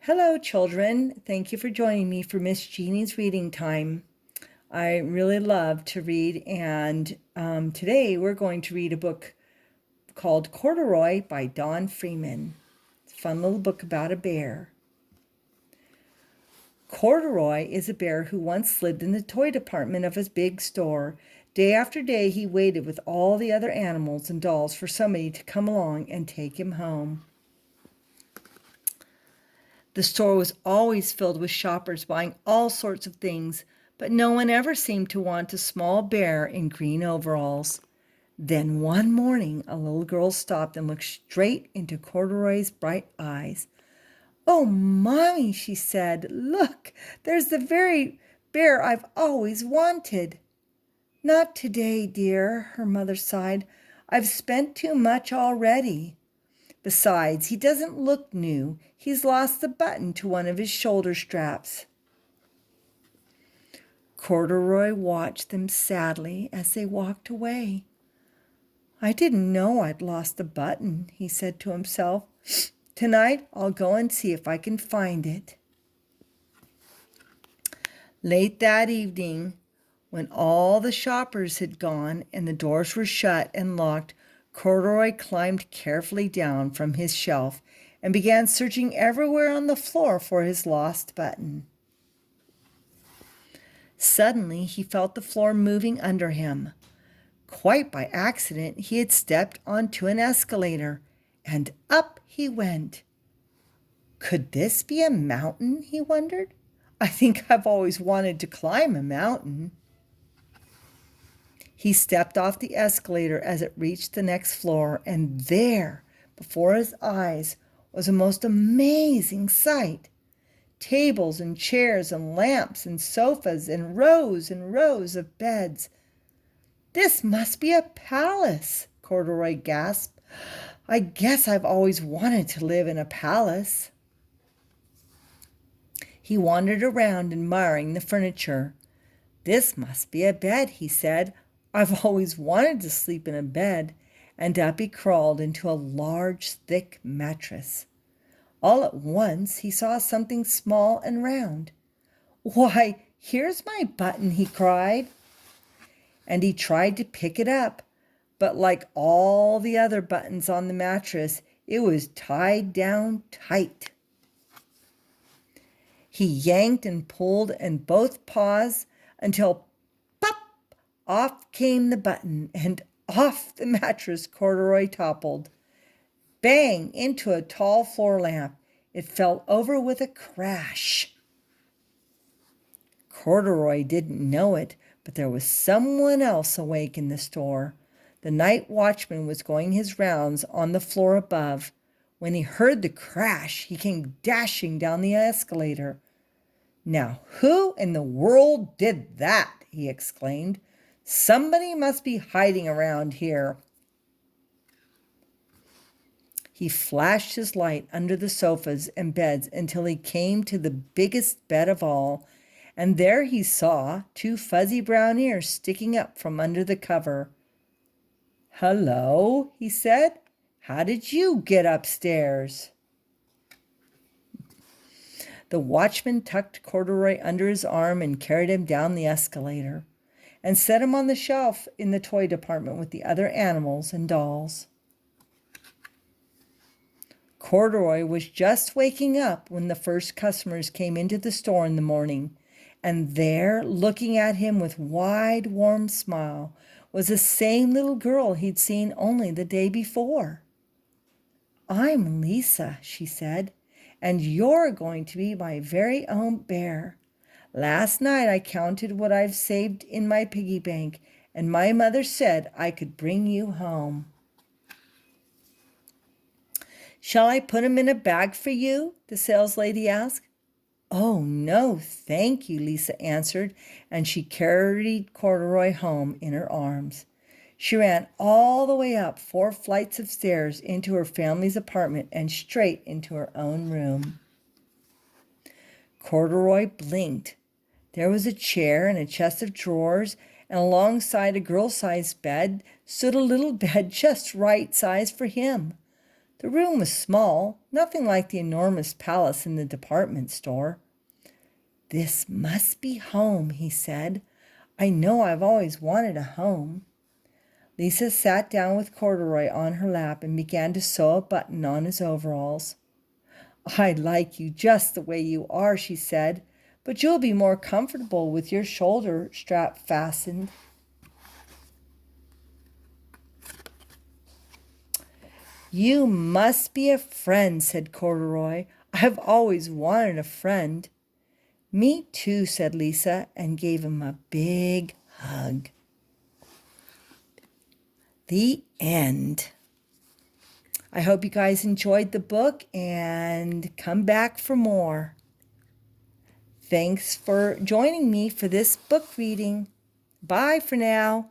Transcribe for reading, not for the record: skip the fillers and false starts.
Hello, children. Thank you for joining me for Miss Jeannie's reading time. I really love to read, and today we're going to read a book called Corduroy by Don Freeman. It's a fun little book about a bear. Corduroy is a bear who once lived in the toy department of his big store. Day after day, he waited with all the other animals and dolls for somebody to come along and take him home. The store was always filled with shoppers buying all sorts of things, but no one ever seemed to want a small bear in green overalls. Then one morning, a little girl stopped and looked straight into Corduroy's bright eyes. "Oh, Mommy," she said, "look, there's the very bear I've always wanted." "Not today, dear," her mother sighed. "I've spent too much already. Besides, he doesn't look new. He's lost the button to one of his shoulder straps." Corduroy watched them sadly as they walked away. "I didn't know I'd lost the button," he said to himself. "Tonight I'll go and see if I can find it." Late that evening, when all the shoppers had gone and the doors were shut and locked, Corduroy climbed carefully down from his shelf and began searching everywhere on the floor for his lost button. Suddenly, he felt the floor moving under him. Quite by accident, he had stepped onto an escalator, and up he went. Could this be a mountain, he wondered? I think I've always wanted to climb a mountain. He stepped off the escalator as it reached the next floor, and there, before his eyes, was a most amazing sight. Tables and chairs and lamps and sofas and rows of beds. "This must be a palace," Corduroy gasped. "I guess I've always wanted to live in a palace." He wandered around admiring the furniture. "This must be a bed," he said. "I've always wanted to sleep in a bed," and up he crawled into a large, thick mattress. All at once he saw something small and round. "Why, here's my button," he cried. And he tried to pick it up, but like all the other buttons on the mattress, it was tied down tight. He yanked and pulled in both paws until pop! Off came the button, and off the mattress Corduroy toppled. Bang! Into a tall floor lamp. It fell over with a crash. Corduroy didn't know it, but there was someone else awake in the store. The night watchman was going his rounds on the floor above. When he heard the crash, he came dashing down the escalator. "Now, who in the world did that?" he exclaimed. "Somebody must be hiding around here." He flashed his light under the sofas and beds until he came to the biggest bed of all, and there he saw two fuzzy brown ears sticking up from under the cover. "Hello," he said. "How did you get upstairs?" The watchman tucked Corduroy under his arm and carried him down the escalator and set him on the shelf in the toy department with the other animals and dolls. Corduroy was just waking up when the first customers came into the store in the morning, and there, looking at him with wide, warm smile, was the same little girl he'd seen only the day before. "I'm Lisa," she said, "and you're going to be my very own bear. Last night I counted what I've saved in my piggy bank, and my mother said I could bring you home." "Shall I put him in a bag for you?" the saleslady asked. "Oh, no, thank you," Lisa answered, and she carried Corduroy home in her arms. She ran all the way up 4 flights of stairs into her family's apartment and straight into her own room. Corduroy blinked. There was a chair and a chest of drawers, and alongside a girl-sized bed stood a little bed just right size for him. The room was small, nothing like the enormous palace in the department store. "This must be home," he said. "I know I've always wanted a home." Lisa sat down with Corduroy on her lap and began to sew a button on his overalls. "I like you just the way you are," she said, "but you'll be more comfortable with your shoulder strap fastened." "You must be a friend," said Corduroy. "I've always wanted a friend." "Me too," said Lisa, and gave him a big hug. The end. I hope you guys enjoyed the book and come back for more. Thanks for joining me for this book reading. Bye for now.